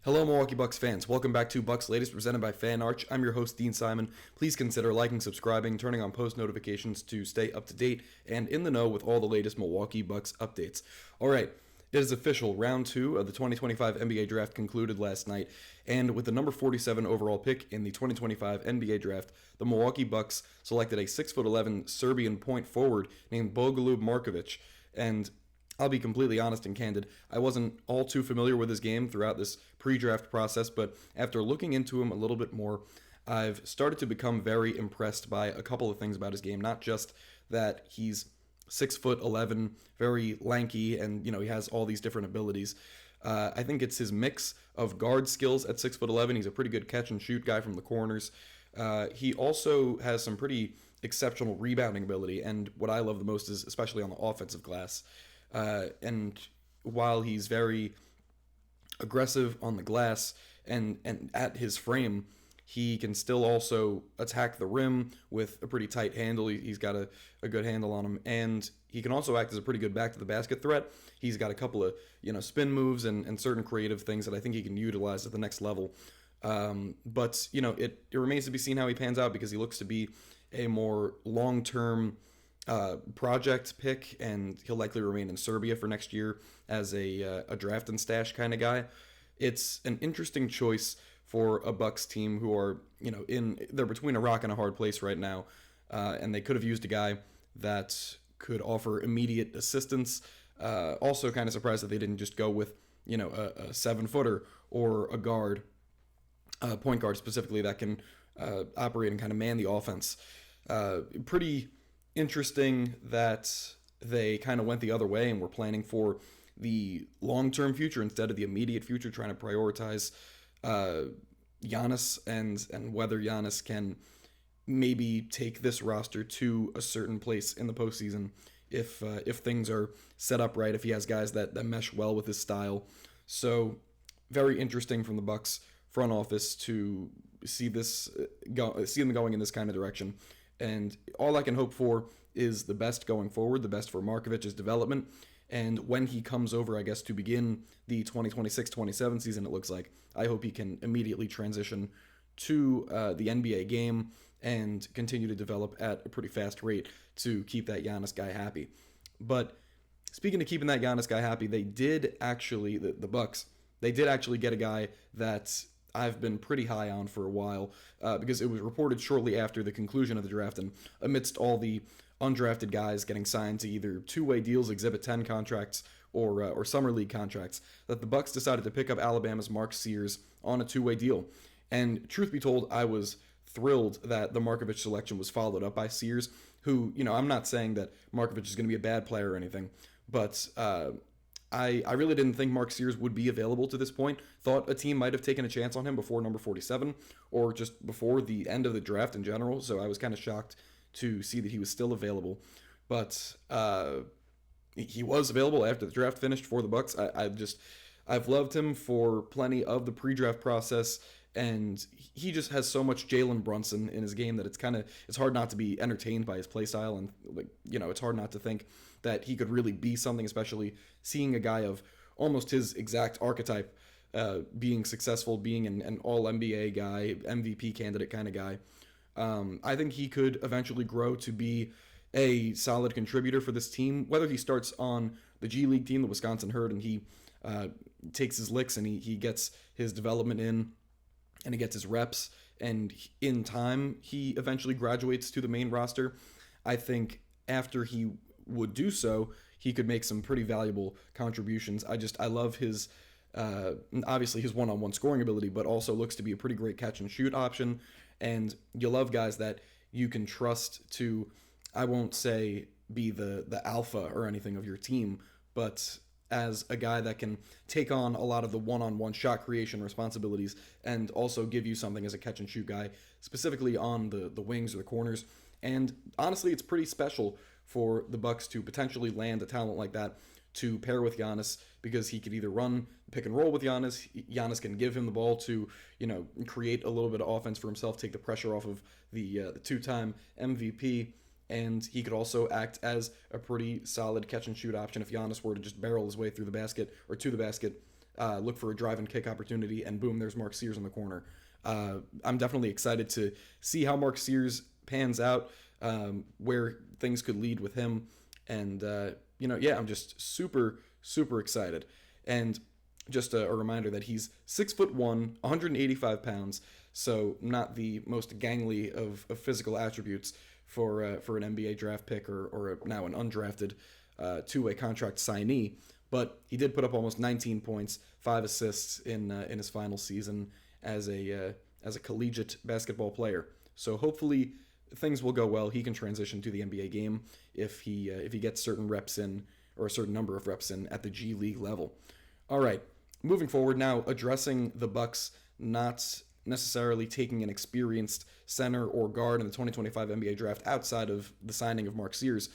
Hello, Milwaukee Bucks fans. Welcome back to Bucks Latest, presented by Fan Arch. I'm your host, Dean Simon. Please consider liking, subscribing, turning on post notifications to stay up to date and in the know with all the latest Milwaukee Bucks updates. All right, it is official. Round 2 of the 2025 NBA Draft concluded last night, and with the number 47 overall pick in the 2025 NBA Draft, the Milwaukee Bucks selected a 6'11" Serbian point forward named Bogoljub Markovic, and I'll be completely honest and candid. I wasn't all too familiar with his game throughout this pre-draft process, but after looking into him a little bit more, I've started to become very impressed by a couple of things about his game. Not just that he's 6'11", very lanky, and he has all these different abilities. I think it's his mix of guard skills at 6'11". He's a pretty good catch and shoot guy from the corners. He also has some pretty exceptional rebounding ability, and what I love the most is especially on the offensive glass. And while he's very aggressive on the glass and at his frame, he can still also attack the rim with a pretty tight handle. He's got a good handle on him, and he can also act as a pretty good back to the basket threat. He's got a couple of spin moves and certain creative things that I think he can utilize at the next level. But it remains to be seen how he pans out, because he looks to be a more long-term project pick, and he'll likely remain in Serbia for next year as a draft and stash kind of guy. It's an interesting choice for a Bucks team who are they're between a rock and a hard place right now, and they could have used a guy that could offer immediate assistance. Also, kind of surprised that they didn't just go with a 7-footer or a guard, point guard specifically, that can operate and kind of man the offense. Pretty interesting that they kind of went the other way and were planning for the long-term future instead of the immediate future, trying to prioritize Giannis and whether Giannis can maybe take this roster to a certain place in the postseason if things are set up right, if he has guys that mesh well with his style. So very interesting from the Bucks front office to see them going in this kind of direction. And all I can hope for is the best going forward, the best for Markovic's development. And when he comes over, I guess, to begin the 2026-27 season, it looks like, I hope he can immediately transition to the NBA game and continue to develop at a pretty fast rate to keep that Giannis guy happy. But speaking of keeping that Giannis guy happy, they did actually, the Bucks, they did actually get a guy that I've been pretty high on for a while, because it was reported shortly after the conclusion of the draft, and amidst all the undrafted guys getting signed to either two-way deals, Exhibit 10 contracts, or summer league contracts, that the Bucks decided to pick up Alabama's Mark Sears on a two-way deal. And truth be told, I was thrilled that the Markovic selection was followed up by Sears, who, I'm not saying that Markovic is going to be a bad player or anything, but I really didn't think Mark Sears would be available to this point. Thought a team might have taken a chance on him before number 47, or just before the end of the draft in general, so I was kind of shocked to see that he was still available. But he was available after the draft finished for the Bucks. I've loved him for plenty of the pre-draft process, and he just has so much Jalen Brunson in his game that it's hard not to be entertained by his play style, and it's hard not to think that he could really be something, especially seeing a guy of almost his exact archetype being successful, being an all-NBA guy, MVP candidate kind of guy. I think he could eventually grow to be a solid contributor for this team, whether he starts on the G League team, the Wisconsin Herd, and he takes his licks and he gets his development in, and he gets his reps, and in time he eventually graduates to the main roster. I think after he would do so, he could make some pretty valuable contributions. I love his obviously his one-on-one scoring ability, but also looks to be a pretty great catch and shoot option. And you love guys that you can trust to, I won't say be the alpha or anything of your team, but as a guy that can take on a lot of the one-on-one shot creation responsibilities and also give you something as a catch and shoot guy, specifically on the wings or the corners. And honestly, it's pretty special for the Bucks to potentially land a talent like that to pair with Giannis, because he could either run pick and roll with Giannis. Giannis can give him the ball to, create a little bit of offense for himself, take the pressure off of the two-time MVP, and he could also act as a pretty solid catch and shoot option if Giannis were to just barrel his way through the basket or to the basket look for a drive and kick opportunity, and boom, there's Mark Sears in the corner. I'm definitely excited to see how Mark Sears pans out, where things could lead with him. And, I'm just super, super excited. And just a reminder that he's 6'1", 185 pounds, so not the most gangly of physical attributes for an NBA draft pick or now an undrafted two-way contract signee. But he did put up almost 19 points, 5 assists in his final season as a collegiate basketball player. So hopefully things will go well. He can transition to the NBA game if he gets certain reps in, or a certain number of reps in at the G League level. All right, moving forward now, addressing the Bucks not necessarily taking an experienced center or guard in the 2025 NBA draft outside of the signing of Mark Sears.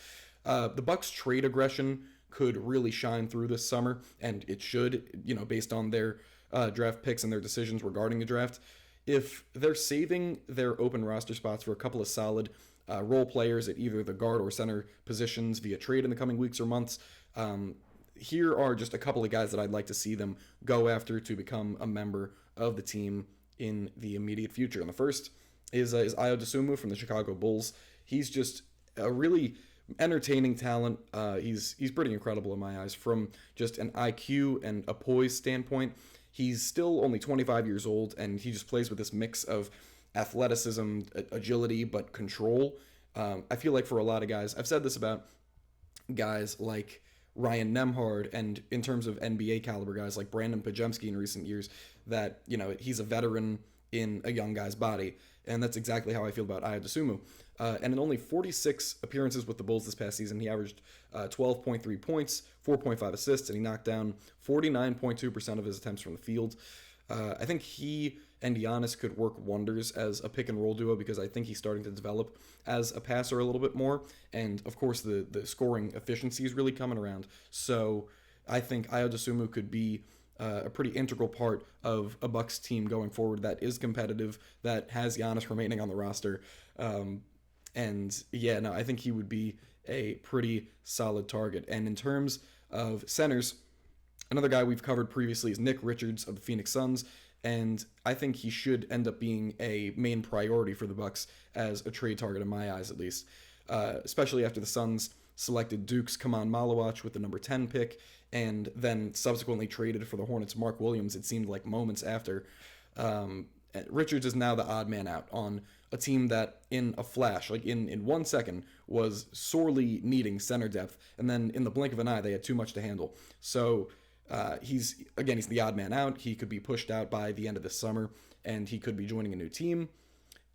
The Bucks' trade aggression could really shine through this summer, and it should, based on their draft picks and their decisions regarding the draft. If they're saving their open roster spots for a couple of solid role players at either the guard or center positions via trade in the coming weeks or months, here are just a couple of guys that I'd like to see them go after to become a member of the team in the immediate future. And the first is Ayo Dosunmu from the Chicago Bulls. He's just a really entertaining talent. He's pretty incredible in my eyes from just an IQ and a poise standpoint. He's still only 25 years old, and he just plays with this mix of athleticism, agility, but control. I feel like for a lot of guys, I've said this about guys like Ryan Nembhard, and in terms of NBA caliber guys like Brandon Pajemski in recent years, that, he's a veteran in a young guy's body. And that's exactly how I feel about Ayo Dosunmu. And in only 46 appearances with the Bulls this past season, he averaged 12.3 points, 4.5 assists, and he knocked down 49.2% of his attempts from the field. I think he and Giannis could work wonders as a pick and roll duo, because I think he's starting to develop as a passer a little bit more. And of course, the scoring efficiency is really coming around. So I think Ayo Dosunmu could be a pretty integral part of a Bucks team going forward that is competitive, that has Giannis remaining on the roster. I think he would be a pretty solid target. And in terms of centers, another guy we've covered previously is Nick Richards of the Phoenix Suns, and I think he should end up being a main priority for the Bucks as a trade target in my eyes, at least, especially after the Suns selected Duke's Kaman Malawach with the number 10 pick, and then subsequently traded for the Hornets' Mark Williams, it seemed like moments after. Richards is now the odd man out on a team that in a flash, like in 1 second, was sorely needing center depth, and then in the blink of an eye, they had too much to handle. So he's the odd man out. He could be pushed out by the end of this summer, and he could be joining a new team.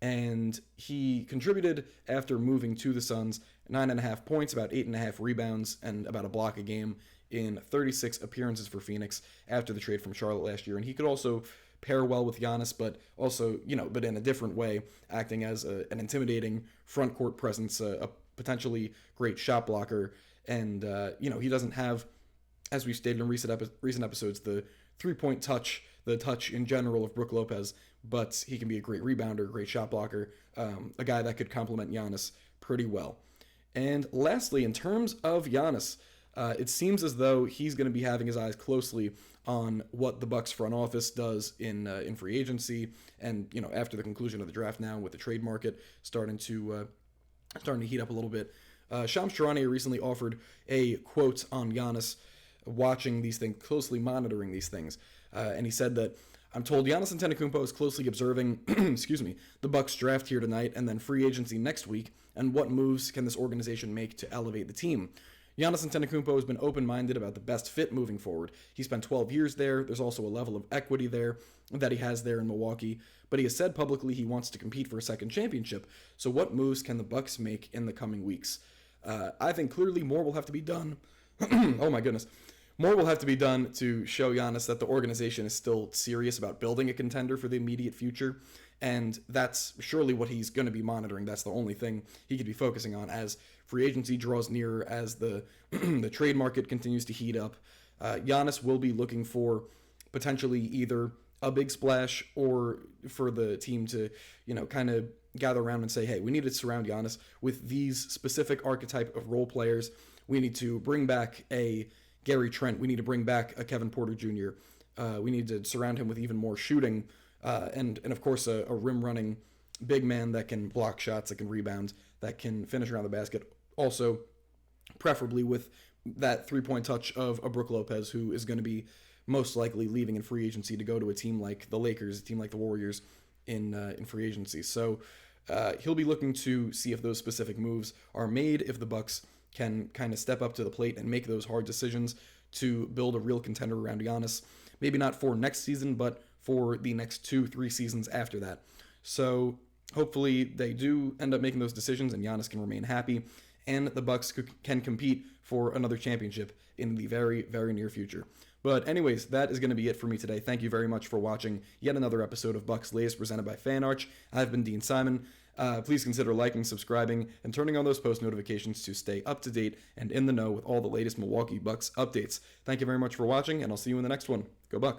And he contributed after moving to the Suns 9.5 points, about 8.5 rebounds, and about a block a game in 36 appearances for Phoenix after the trade from Charlotte last year. And he could also pair well with Giannis, but also, but in a different way, acting as an intimidating front court presence, a potentially great shot blocker. And, he doesn't have, as we've stated in recent episodes, the three-point touch, the touch in general of Brook Lopez, but he can be a great rebounder, great shot blocker, a guy that could complement Giannis pretty well. And lastly, in terms of Giannis, it seems as though he's going to be having his eyes closely on what the Bucks front office does in free agency, and after the conclusion of the draft now, with the trade market starting to heat up a little bit. Shams Charania recently offered a quote on Giannis watching these things, closely monitoring these things, and he said that, "I'm told Giannis Antetokounmpo is closely observing, the Bucks draft here tonight and then free agency next week, and what moves can this organization make to elevate the team. Giannis Antetokounmpo has been open-minded about the best fit moving forward. He spent 12 years there. There's also a level of equity there that he has there in Milwaukee, but he has said publicly he wants to compete for a second championship. So what moves can the Bucks make in the coming weeks? I think clearly more will have to be done. Oh my goodness. More will have to be done to show Giannis that the organization is still serious about building a contender for the immediate future. And that's surely what he's going to be monitoring. That's the only thing he could be focusing on as free agency draws nearer, as the the trade market continues to heat up. Giannis will be looking for potentially either a big splash or for the team to, kind of gather around and say, hey, we need to surround Giannis with these specific archetype of role players. We need to bring back a Gary Trent. We need to bring back a Kevin Porter Jr. We need to surround him with even more shooting, and of course a rim running big man that can block shots, that can rebound, that can finish around the basket. Also, preferably with that 3-point touch of a Brook Lopez, who is going to be most likely leaving in free agency to go to a team like the Lakers, a team like the Warriors in free agency. So he'll be looking to see if those specific moves are made, if the Bucks can kind of step up to the plate and make those hard decisions to build a real contender around Giannis. Maybe not for next season, but for the next 2-3 seasons after that. So hopefully they do end up making those decisions and Giannis can remain happy, and the Bucks can compete for another championship in the very, very near future. But anyways, that is going to be it for me today. Thank you very much for watching yet another episode of Bucks Latest presented by FanArch. I've been Dean Simon. Please consider liking, subscribing, and turning on those post notifications to stay up to date and in the know with all the latest Milwaukee Bucks updates. Thank you very much for watching, and I'll see you in the next one. Go Bucks!